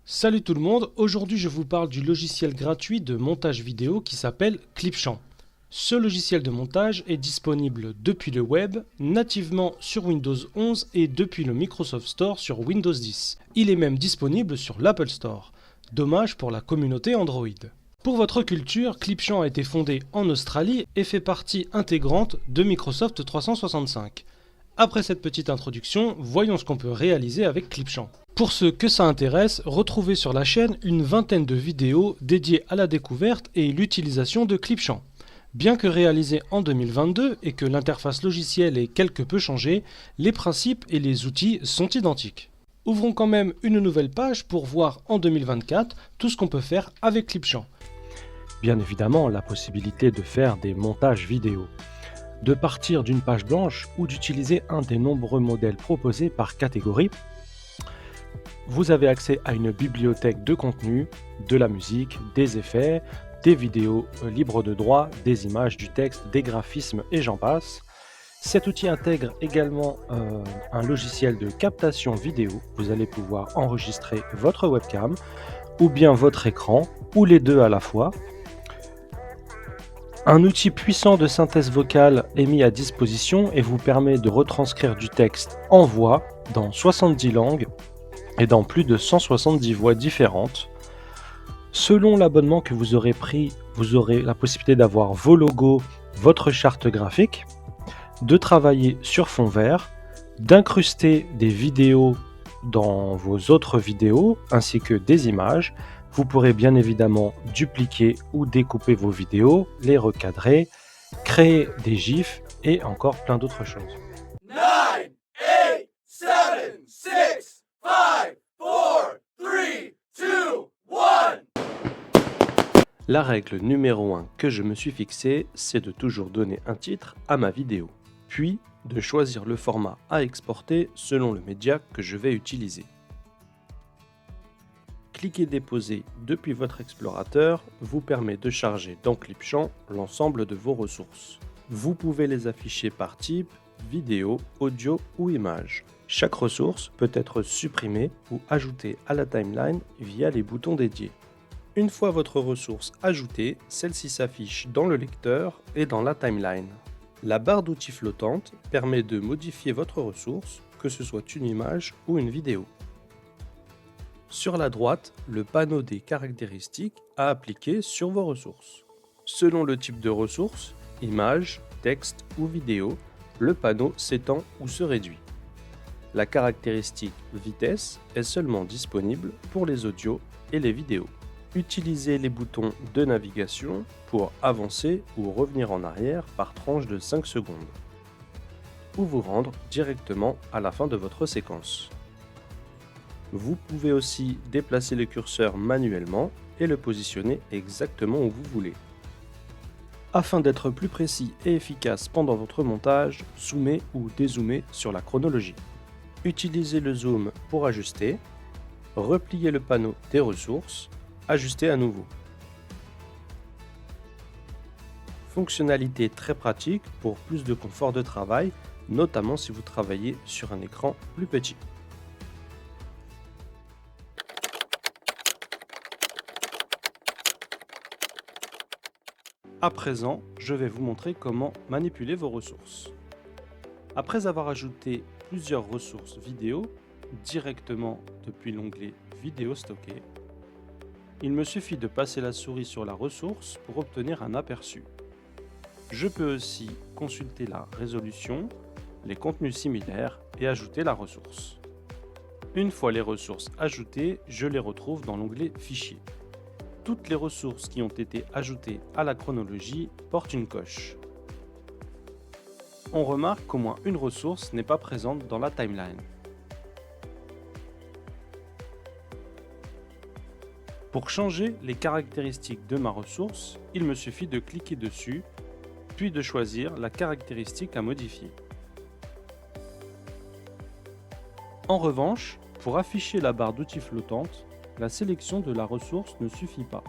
Salut tout le monde, aujourd'hui je vous parle du logiciel gratuit de montage vidéo qui s'appelle Clipchamp. Ce logiciel de montage est disponible depuis le web, nativement sur Windows 11 et depuis le Microsoft Store sur Windows 10. Il est même disponible sur l'Apple Store. Dommage pour la communauté Android. Pour votre culture, Clipchamp a été fondé en Australie et fait partie intégrante de Microsoft 365. Après cette petite introduction, voyons ce qu'on peut réaliser avec Clipchamp. Pour ceux que ça intéresse, retrouvez sur la chaîne une vingtaine de vidéos dédiées à la découverte et l'utilisation de Clipchamp. Bien que réalisé en 2022 et que l'interface logicielle ait quelque peu changé, les principes et les outils sont identiques. Ouvrons quand même une nouvelle page pour voir en 2024 tout ce qu'on peut faire avec Clipchamp. Bien évidemment, la possibilité de faire des montages vidéo, de partir d'une page blanche ou d'utiliser un des nombreux modèles proposés par catégorie. Vous avez accès à une bibliothèque de contenu, de la musique, des effets, des vidéos libres de droit, des images, du texte, des graphismes et j'en passe. Cet outil intègre également un logiciel de captation vidéo. Vous allez pouvoir enregistrer votre webcam ou bien votre écran ou les deux à la fois. Un outil puissant de synthèse vocale est mis à disposition et vous permet de retranscrire du texte en voix dans 70 langues et dans plus de 170 voix différentes. Selon l'abonnement que vous aurez pris, vous aurez la possibilité d'avoir vos logos, votre charte graphique, de travailler sur fond vert, d'incruster des vidéos dans vos autres vidéos ainsi que des images. Vous pourrez bien évidemment dupliquer ou découper vos vidéos, les recadrer, créer des gifs et encore plein d'autres choses. 9, 8, 7, 6, 5, 4, 3, 2, 1. La règle numéro 1 que je me suis fixée, c'est de toujours donner un titre à ma vidéo, puis de choisir le format à exporter selon le média que je vais utiliser. Cliquez Déposer depuis votre explorateur vous permet de charger dans Clipchamp l'ensemble de vos ressources. Vous pouvez les afficher par type, vidéo, audio ou image. Chaque ressource peut être supprimée ou ajoutée à la timeline via les boutons dédiés. Une fois votre ressource ajoutée, celle-ci s'affiche dans le lecteur et dans la timeline. La barre d'outils flottante permet de modifier votre ressource, que ce soit une image ou une vidéo. Sur la droite, le panneau des caractéristiques à appliquer sur vos ressources. Selon le type de ressource, image, texte ou vidéo, le panneau s'étend ou se réduit. La caractéristique vitesse est seulement disponible pour les audios et les vidéos. Utilisez les boutons de navigation pour avancer ou revenir en arrière par tranche de 5 secondes, ou vous rendre directement à la fin de votre séquence. Vous pouvez aussi déplacer le curseur manuellement et le positionner exactement où vous voulez. Afin d'être plus précis et efficace pendant votre montage, zoomez ou dézoomez sur la chronologie. Utilisez le zoom pour ajuster, repliez le panneau des ressources, ajuster à nouveau. Fonctionnalité très pratique pour plus de confort de travail, notamment si vous travaillez sur un écran plus petit. À présent, je vais vous montrer comment manipuler vos ressources. Après avoir ajouté plusieurs ressources vidéo directement depuis l'onglet Vidéo stockée, il me suffit de passer la souris sur la ressource pour obtenir un aperçu. Je peux aussi consulter la résolution, les contenus similaires et ajouter la ressource. Une fois les ressources ajoutées, je les retrouve dans l'onglet Fichier. Toutes les ressources qui ont été ajoutées à la chronologie portent une coche. On remarque qu'au moins une ressource n'est pas présente dans la timeline. Pour changer les caractéristiques de ma ressource, il me suffit de cliquer dessus, puis de choisir la caractéristique à modifier. En revanche, pour afficher la barre d'outils flottante, la sélection de la ressource ne suffit pas.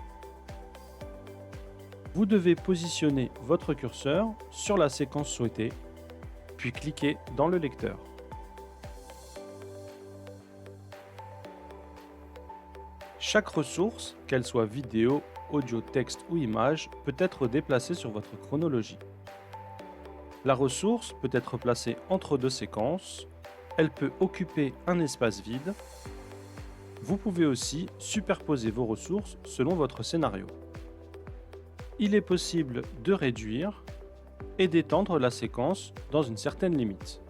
Vous devez positionner votre curseur sur la séquence souhaitée, puis cliquer dans le lecteur. Chaque ressource, qu'elle soit vidéo, audio, texte ou image, peut être déplacée sur votre chronologie. La ressource peut être placée entre deux séquences, elle peut occuper un espace vide. Vous pouvez aussi superposer vos ressources selon votre scénario. Il est possible de réduire et d'étendre la séquence dans une certaine limite.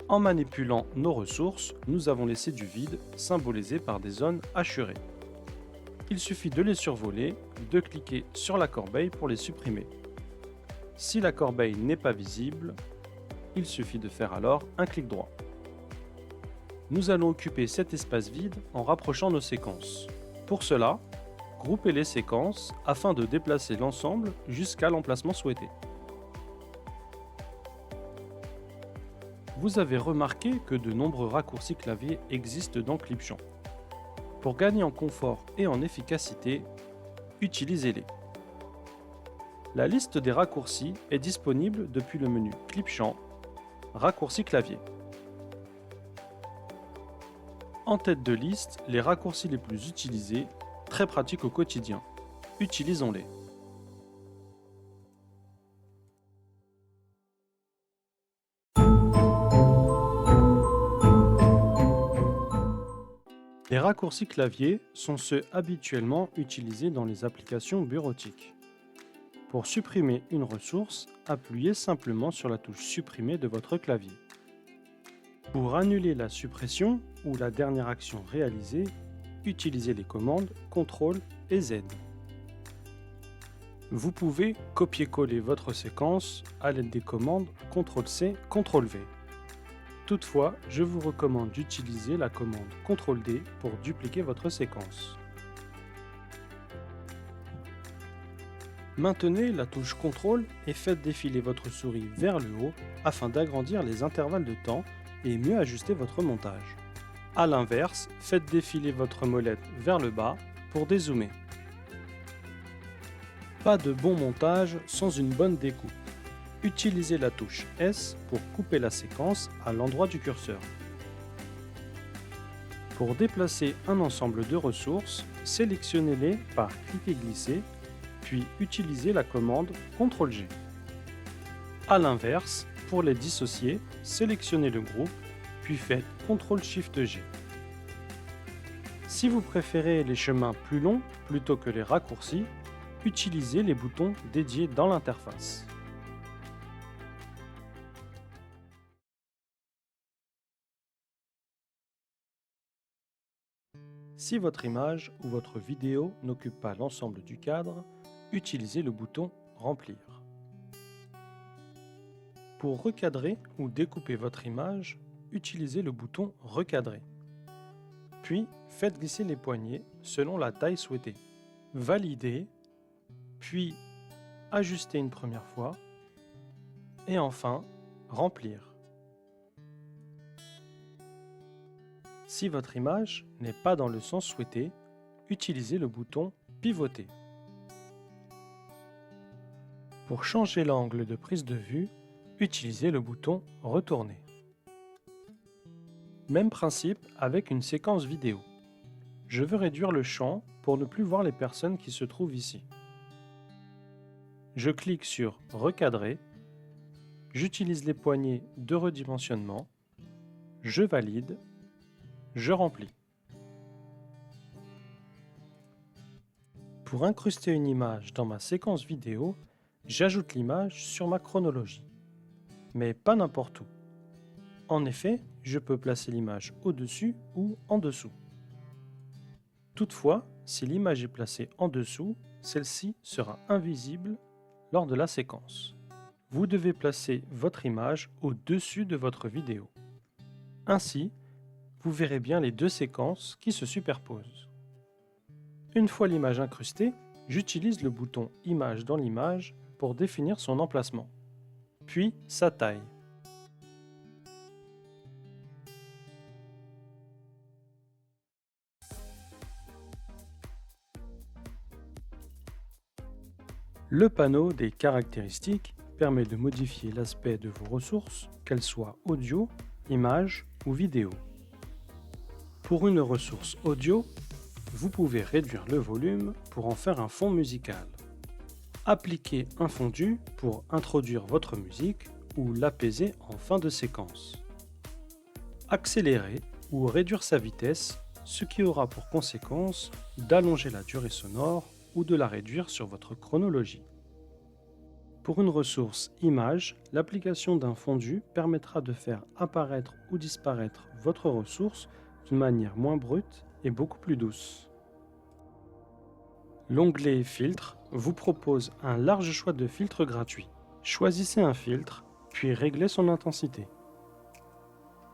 En manipulant nos ressources, nous avons laissé du vide, symbolisé par des zones hachurées. Il suffit de les survoler, de cliquer sur la corbeille pour les supprimer. Si la corbeille n'est pas visible, il suffit de faire alors un clic droit. Nous allons occuper cet espace vide en rapprochant nos séquences. Pour cela, groupez les séquences afin de déplacer l'ensemble jusqu'à l'emplacement souhaité. Vous avez remarqué que de nombreux raccourcis clavier existent dans Clipchamp. Pour gagner en confort et en efficacité, utilisez-les. La liste des raccourcis est disponible depuis le menu Clipchamp, raccourcis clavier. En tête de liste, les raccourcis les plus utilisés, très pratiques au quotidien. Utilisons-les. Les raccourcis clavier sont ceux habituellement utilisés dans les applications bureautiques. Pour supprimer une ressource, appuyez simplement sur la touche Supprimer de votre clavier. Pour annuler la suppression ou la dernière action réalisée, utilisez les commandes CTRL et Z. Vous pouvez copier-coller votre séquence à l'aide des commandes CTRL-C, CTRL-V. Toutefois, je vous recommande d'utiliser la commande CTRL-D pour dupliquer votre séquence. Maintenez la touche CTRL et faites défiler votre souris vers le haut afin d'agrandir les intervalles de temps et mieux ajuster votre montage. A l'inverse, faites défiler votre molette vers le bas pour dézoomer. Pas de bon montage sans une bonne découpe. Utilisez la touche S pour couper la séquence à l'endroit du curseur. Pour déplacer un ensemble de ressources, sélectionnez-les par clic et glisser, puis utilisez la commande CTRL-G. A l'inverse, pour les dissocier, sélectionnez le groupe, puis faites CTRL-SHIFT-G. Si vous préférez les chemins plus longs plutôt que les raccourcis, utilisez les boutons dédiés dans l'interface. Si votre image ou votre vidéo n'occupe pas l'ensemble du cadre, utilisez le bouton Remplir. Pour recadrer ou découper votre image, utilisez le bouton Recadrer. Puis, faites glisser les poignets selon la taille souhaitée. Validez, puis ajustez une première fois, et enfin, Remplir. Si votre image n'est pas dans le sens souhaité, utilisez le bouton Pivoter. Pour changer l'angle de prise de vue, utilisez le bouton Retourner. Même principe avec une séquence vidéo. Je veux réduire le champ pour ne plus voir les personnes qui se trouvent ici. Je clique sur Recadrer, j'utilise les poignées de redimensionnement, je valide, je remplis. Pour incruster une image dans ma séquence vidéo, j'ajoute l'image sur ma chronologie, mais pas n'importe où. En effet, je peux placer l'image au-dessus ou en dessous. Toutefois, si l'image est placée en dessous, celle-ci sera invisible lors de la séquence. Vous devez placer votre image au-dessus de votre vidéo. Ainsi, vous verrez bien les deux séquences qui se superposent. Une fois l'image incrustée, j'utilise le bouton Image dans l'image pour définir son emplacement, puis sa taille. Le panneau des caractéristiques permet de modifier l'aspect de vos ressources, qu'elles soient audio, image ou vidéo. Pour une ressource audio, vous pouvez réduire le volume pour en faire un fond musical. Appliquer un fondu pour introduire votre musique ou l'apaiser en fin de séquence. Accélérer ou réduire sa vitesse, ce qui aura pour conséquence d'allonger la durée sonore ou de la réduire sur votre chronologie. Pour une ressource image, l'application d'un fondu permettra de faire apparaître ou disparaître votre ressource d'une manière moins brute et beaucoup plus douce. L'onglet Filtres vous propose un large choix de filtres gratuits. Choisissez un filtre, puis réglez son intensité.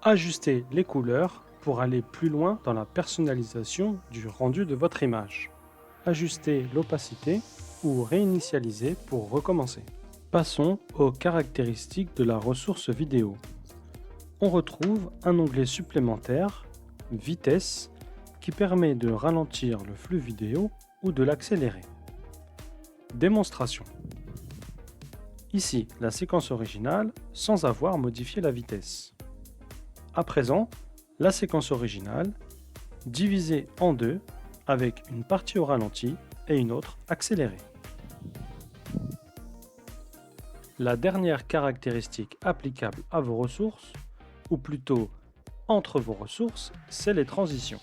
Ajustez les couleurs pour aller plus loin dans la personnalisation du rendu de votre image. Ajustez l'opacité ou réinitialisez pour recommencer. Passons aux caractéristiques de la ressource vidéo. On retrouve un onglet supplémentaire, Vitesse, qui permet de ralentir le flux vidéo ou de l'accélérer. Démonstration. Ici, la séquence originale sans avoir modifié la vitesse. À présent, la séquence originale divisée en deux avec une partie au ralenti et une autre accélérée. La dernière caractéristique applicable à vos ressources, ou plutôt entre vos ressources, c'est les transitions.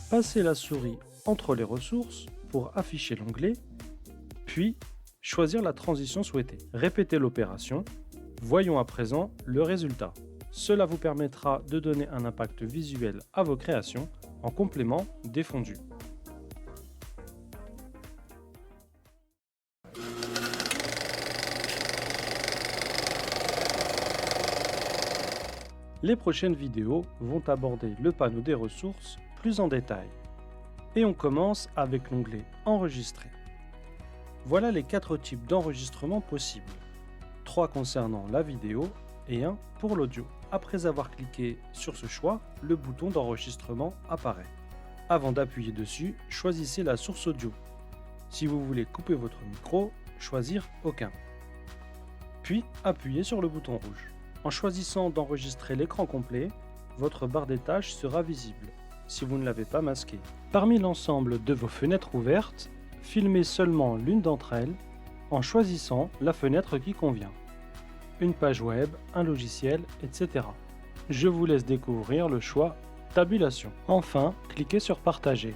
Passez la souris entre les ressources pour afficher l'onglet, puis choisir la transition souhaitée. Répétez l'opération. Voyons à présent le résultat. Cela vous permettra de donner un impact visuel à vos créations en complément des fondus. Les prochaines vidéos vont aborder le panneau des ressources plus en détail. Et on commence avec l'onglet Enregistrer. Voilà les 4 types d'enregistrement possibles. 3 concernant la vidéo et 1 pour l'audio. Après avoir cliqué sur ce choix, le bouton d'enregistrement apparaît. Avant d'appuyer dessus, choisissez la source audio. Si vous voulez couper votre micro, choisir Aucun. Puis appuyez sur le bouton rouge. En choisissant d'enregistrer l'écran complet, votre barre des tâches sera visible, si vous ne l'avez pas masqué. Parmi l'ensemble de vos fenêtres ouvertes, filmez seulement l'une d'entre elles en choisissant la fenêtre qui convient. Une page web, un logiciel, etc. Je vous laisse découvrir le choix Tabulation. Enfin, cliquez sur Partager.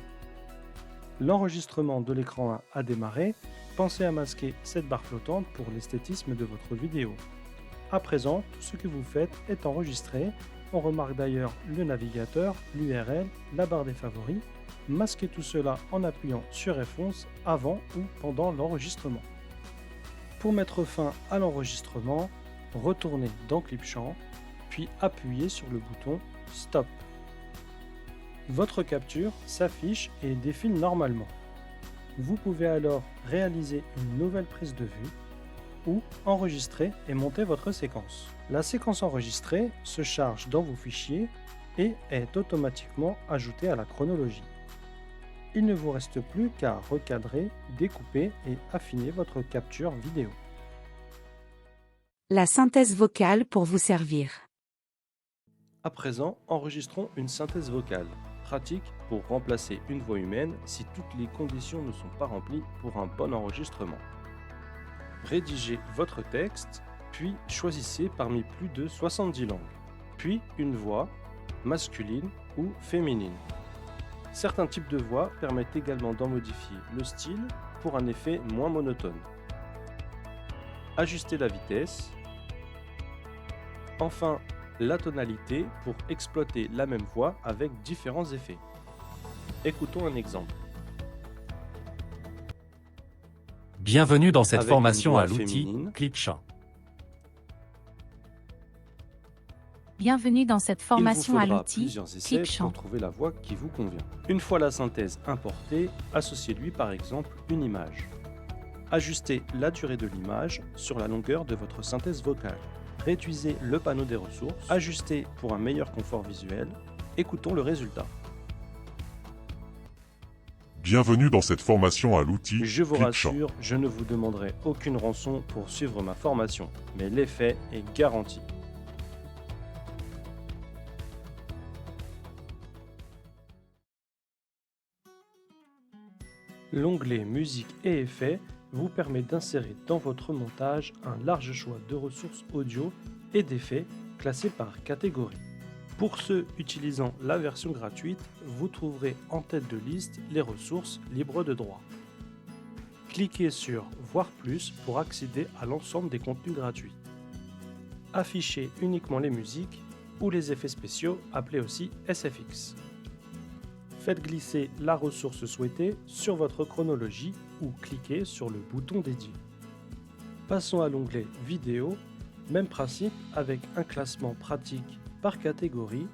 L'enregistrement de l'écran 1 a démarré. Pensez à masquer cette barre flottante pour l'esthétisme de votre vidéo. À présent, tout ce que vous faites est enregistré. On remarque d'ailleurs le navigateur, l'URL, la barre des favoris. Masquez tout cela en appuyant sur F11 avant ou pendant l'enregistrement. Pour mettre fin à l'enregistrement, retournez dans Clipchamp, puis appuyez sur le bouton Stop. Votre capture s'affiche et défile normalement. Vous pouvez alors réaliser une nouvelle prise de vue ou enregistrer et monter votre séquence. La séquence enregistrée se charge dans vos fichiers et est automatiquement ajoutée à la chronologie. Il ne vous reste plus qu'à recadrer, découper et affiner votre capture vidéo. La synthèse vocale pour vous servir. À présent, enregistrons une synthèse vocale, pratique pour remplacer une voix humaine si toutes les conditions ne sont pas remplies pour un bon enregistrement. Rédigez votre texte, puis choisissez parmi plus de 70 langues, puis une voix masculine ou féminine. Certains types de voix permettent également d'en modifier le style pour un effet moins monotone. Ajustez la vitesse. Enfin, la tonalité pour exploiter la même voix avec différents effets. Écoutons un exemple. Bienvenue dans cette Avec formation une voix à l'outil féminine. Clipchamp. Bienvenue dans cette Il vous formation à faudra l'outil plusieurs essais Clipchamp. pour trouver la voix qui vous convient. Une fois la synthèse importée, associez-lui par exemple une image. Ajustez la durée de l'image sur la longueur de votre synthèse vocale. Réduisez le panneau des ressources. Ajustez pour un meilleur confort visuel. Écoutons le résultat. Bienvenue dans cette formation à l'outil Je vous Clipchamp. rassure, je ne vous demanderai aucune rançon pour suivre ma formation, mais l'effet est garanti. L'onglet Musique et effets vous permet d'insérer dans votre montage un large choix de ressources audio et d'effets classés par catégorie. Pour ceux utilisant la version gratuite, vous trouverez en tête de liste les ressources libres de droit. Cliquez sur Voir plus pour accéder à l'ensemble des contenus gratuits. Affichez uniquement les musiques ou les effets spéciaux appelés aussi SFX. Faites glisser la ressource souhaitée sur votre chronologie ou cliquez sur le bouton dédié. Passons à l'onglet Vidéo, même principe avec un classement pratique par catégorie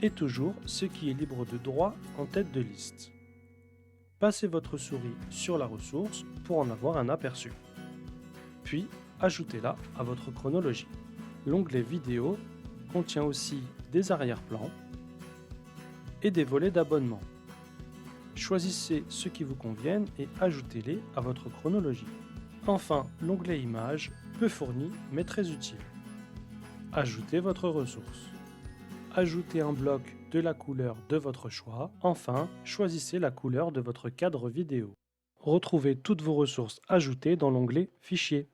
et toujours ce qui est libre de droit en tête de liste. Passez votre souris sur la ressource pour en avoir un aperçu. Puis, ajoutez-la à votre chronologie. L'onglet Vidéo contient aussi des arrière-plans et des volets d'abonnement. Choisissez ceux qui vous conviennent et ajoutez-les à votre chronologie. Enfin, l'onglet Images, peu fourni mais très utile. Ajoutez votre ressource. Ajoutez un bloc de la couleur de votre choix. Enfin, choisissez la couleur de votre cadre vidéo. Retrouvez toutes vos ressources ajoutées dans l'onglet Fichier.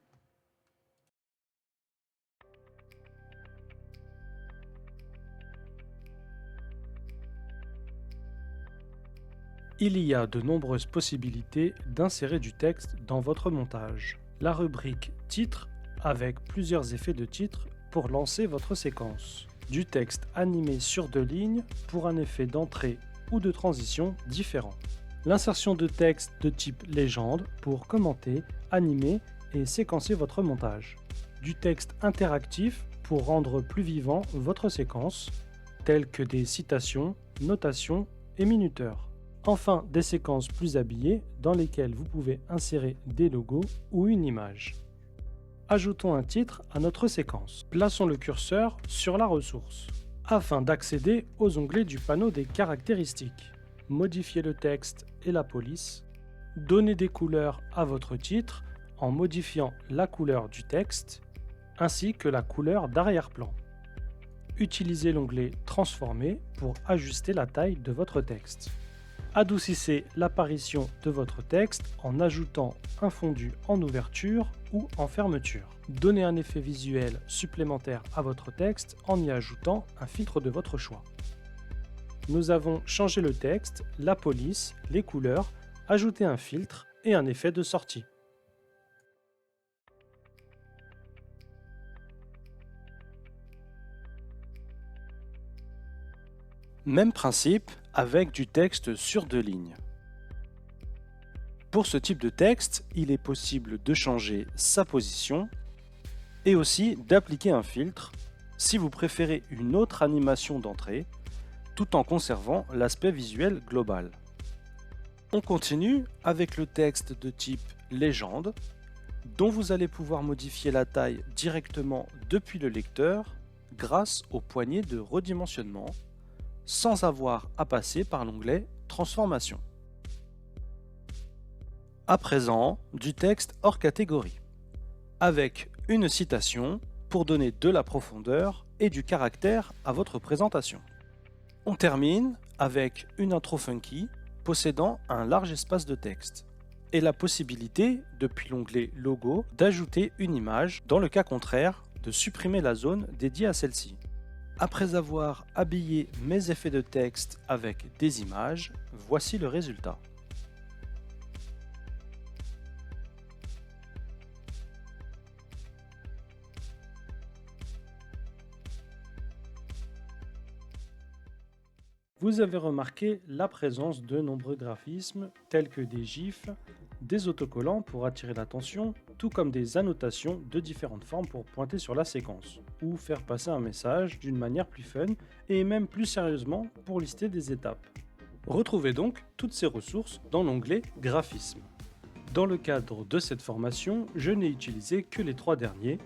Il y a de nombreuses possibilités d'insérer du texte dans votre montage. La rubrique Titre avec plusieurs effets de titre pour lancer votre séquence. Du texte animé sur 2 lignes pour un effet d'entrée ou de transition différent. L'insertion de texte de type légende pour commenter, animer et séquencer votre montage. Du texte interactif pour rendre plus vivant votre séquence, tels que des citations, notations et minuteurs. Enfin, des séquences plus habillées dans lesquelles vous pouvez insérer des logos ou une image. Ajoutons un titre à notre séquence. Plaçons le curseur sur la ressource. Afin d'accéder aux onglets du panneau des caractéristiques, modifiez le texte et la police. Donnez des couleurs à votre titre en modifiant la couleur du texte ainsi que la couleur d'arrière-plan. Utilisez l'onglet Transformer pour ajuster la taille de votre texte. Adoucissez l'apparition de votre texte en ajoutant un fondu en ouverture ou en fermeture. Donnez un effet visuel supplémentaire à votre texte en y ajoutant un filtre de votre choix. Nous avons changé le texte, la police, les couleurs, ajouté un filtre et un effet de sortie. Même principe avec du texte sur 2 lignes. Pour ce type de texte, il est possible de changer sa position et aussi d'appliquer un filtre si vous préférez une autre animation d'entrée tout en conservant l'aspect visuel global. On continue avec le texte de type légende dont vous allez pouvoir modifier la taille directement depuis le lecteur grâce au poignet de redimensionnement sans avoir à passer par l'onglet Transformation. À présent, du texte hors catégorie, avec une citation pour donner de la profondeur et du caractère à votre présentation. On termine avec une intro funky possédant un large espace de texte et la possibilité, depuis l'onglet Logo, d'ajouter une image, dans le cas contraire, de supprimer la zone dédiée à celle-ci. Après avoir habillé mes effets de texte avec des images, voici le résultat. Vous avez remarqué la présence de nombreux graphismes tels que des gifs, des autocollants pour attirer l'attention, tout comme des annotations de différentes formes pour pointer sur la séquence ou faire passer un message d'une manière plus fun et même plus sérieusement pour lister des étapes. Retrouvez donc toutes ces ressources dans l'onglet Graphisme. Dans le cadre de cette formation, je n'ai utilisé que les 3 derniers,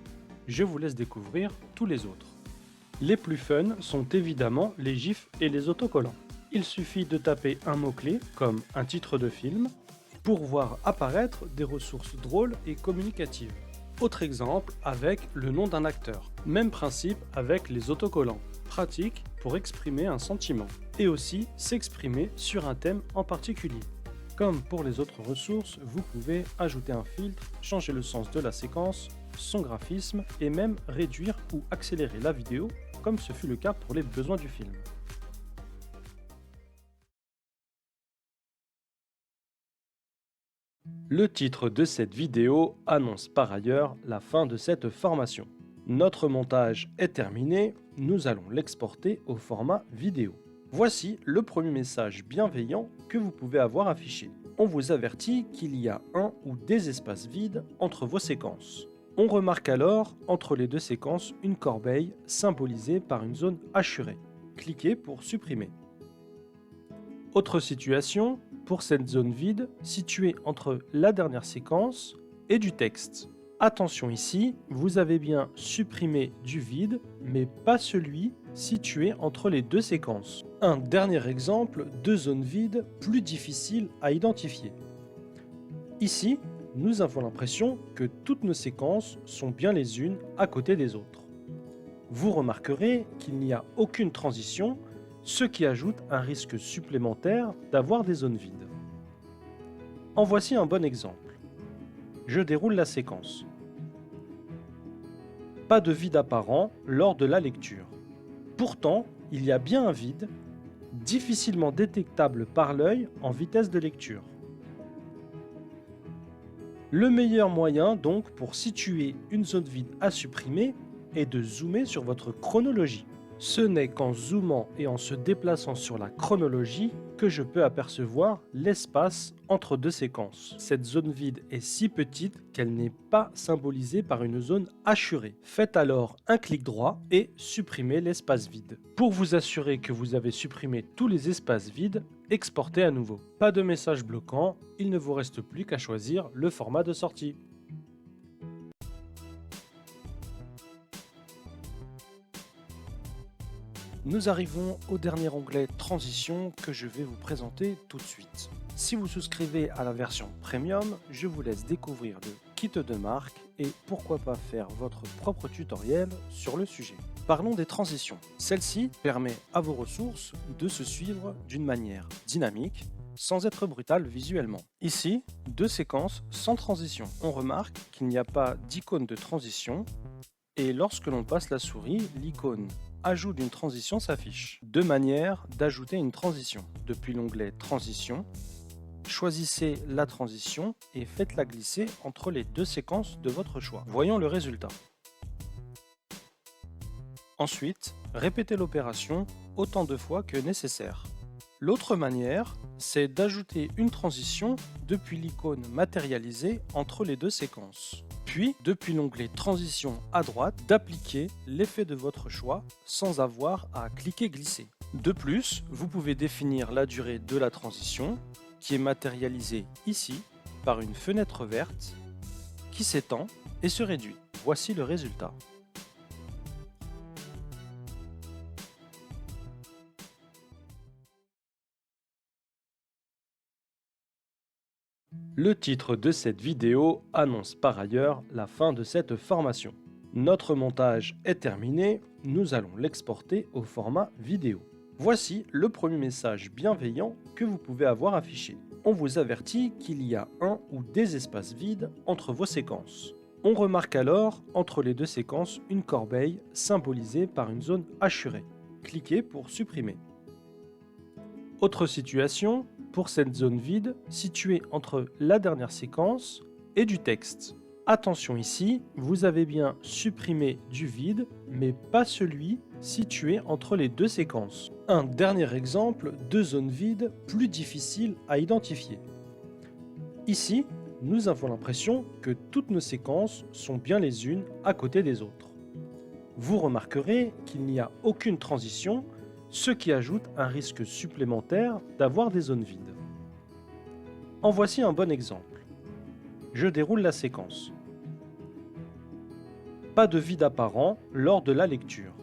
je vous laisse découvrir tous les autres. Les plus fun sont évidemment les gifs et les autocollants. Il suffit de taper un mot-clé comme un titre de film pour voir apparaître des ressources drôles et communicatives. Autre exemple avec le nom d'un acteur. Même principe avec les autocollants. Pratique pour exprimer un sentiment et aussi s'exprimer sur un thème en particulier, Comme pour les autres ressources, vous pouvez ajouter un filtre, changer le sens de la séquence, son graphisme et même réduire ou accélérer la vidéo, comme ce fut le cas pour les besoins du film. Le titre de cette vidéo annonce par ailleurs la fin de cette formation. Notre montage est terminé, nous allons l'exporter au format vidéo. Voici le premier message bienveillant que vous pouvez avoir affiché. On vous avertit qu'il y a un ou des espaces vides entre vos séquences. On remarque alors entre les deux séquences une corbeille symbolisée par une zone hachurée. Cliquez pour supprimer. Autre situation, pour cette zone vide située entre la dernière séquence et du texte. Attention ici, vous avez bien supprimé du vide, mais pas celui situé entre les deux séquences. Un dernier exemple de zone vide plus difficile à identifier. Ici, nous avons l'impression que toutes nos séquences sont bien les unes à côté des autres. Vous remarquerez qu'il n'y a aucune transition, ce qui ajoute un risque supplémentaire d'avoir des zones vides. En voici un bon exemple. Je déroule la séquence. Pas de vide apparent lors de la lecture. Pourtant, il y a bien un vide, difficilement détectable par l'œil en vitesse de lecture. Le meilleur moyen donc pour situer une zone vide à supprimer est de zoomer sur votre chronologie. Ce n'est qu'en zoomant et en se déplaçant sur la chronologie que je peux apercevoir l'espace entre deux séquences. Cette zone vide est si petite qu'elle n'est pas symbolisée par une zone hachurée. Faites alors un clic droit et supprimez l'espace vide. Pour vous assurer que vous avez supprimé tous les espaces vides, exportez à nouveau. Pas de message bloquant, il ne vous reste plus qu'à choisir le format de sortie. Nous arrivons au dernier onglet Transition que je vais vous présenter tout de suite. Si vous souscrivez à la version Premium, je vous laisse découvrir le kit de marque et pourquoi pas faire votre propre tutoriel sur le sujet. Parlons des transitions. Celle-ci permet à vos ressources de se suivre d'une manière dynamique, sans être brutale visuellement. Ici, deux séquences sans transition. On remarque qu'il n'y a pas d'icône de transition et lorsque l'on passe la souris, l'icône Ajout d'une transition s'affiche. Deux manières d'ajouter une transition. Depuis l'onglet Transition, choisissez la transition et faites-la glisser entre les deux séquences de votre choix. Voyons le résultat. Ensuite, répétez l'opération autant de fois que nécessaire. L'autre manière, c'est d'ajouter une transition depuis l'icône matérialisée entre les deux séquences. Puis, depuis l'onglet Transition à droite, d'appliquer l'effet de votre choix sans avoir à cliquer glisser. De plus, vous pouvez définir la durée de la transition, qui est matérialisée ici par une fenêtre verte qui s'étend et se réduit. Voici le résultat. Le titre de cette vidéo annonce par ailleurs la fin de cette formation. Notre montage est terminé, nous allons l'exporter au format vidéo. Voici le premier message bienveillant que vous pouvez avoir affiché. On vous avertit qu'il y a un ou des espaces vides entre vos séquences. On remarque alors entre les deux séquences une corbeille symbolisée par une zone hachurée. Cliquez pour supprimer. Autre situation, pour cette zone vide située entre la dernière séquence et du texte. Attention ici, vous avez bien supprimé du vide, mais pas celui situé entre les deux séquences. Un dernier exemple de zone vide plus difficile à identifier. Ici, nous avons l'impression que toutes nos séquences sont bien les unes à côté des autres. Vous remarquerez qu'il n'y a aucune transition, ce qui ajoute un risque supplémentaire d'avoir des zones vides. En voici un bon exemple. Je déroule la séquence. Pas de vide apparent lors de la lecture.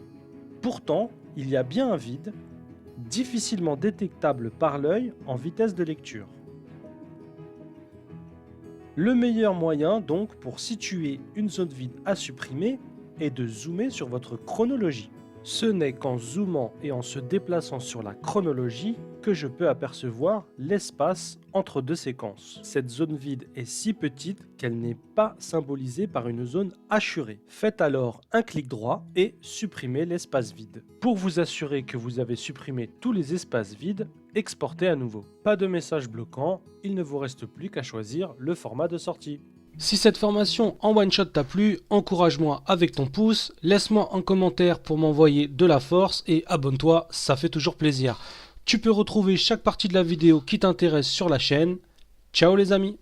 Pourtant, il y a bien un vide, difficilement détectable par l'œil en vitesse de lecture. Le meilleur moyen donc pour situer une zone vide à supprimer est de zoomer sur votre chronologie. Ce n'est qu'en zoomant et en se déplaçant sur la chronologie que je peux apercevoir l'espace entre deux séquences. Cette zone vide est si petite qu'elle n'est pas symbolisée par une zone hachurée. Faites alors un clic droit et supprimez l'espace vide. Pour vous assurer que vous avez supprimé tous les espaces vides, exportez à nouveau. Pas de message bloquant, il ne vous reste plus qu'à choisir le format de sortie. Si cette formation en one shot t'a plu, encourage-moi avec ton pouce, laisse-moi un commentaire pour m'envoyer de la force et abonne-toi, ça fait toujours plaisir. Tu peux retrouver chaque partie de la vidéo qui t'intéresse sur la chaîne. Ciao les amis!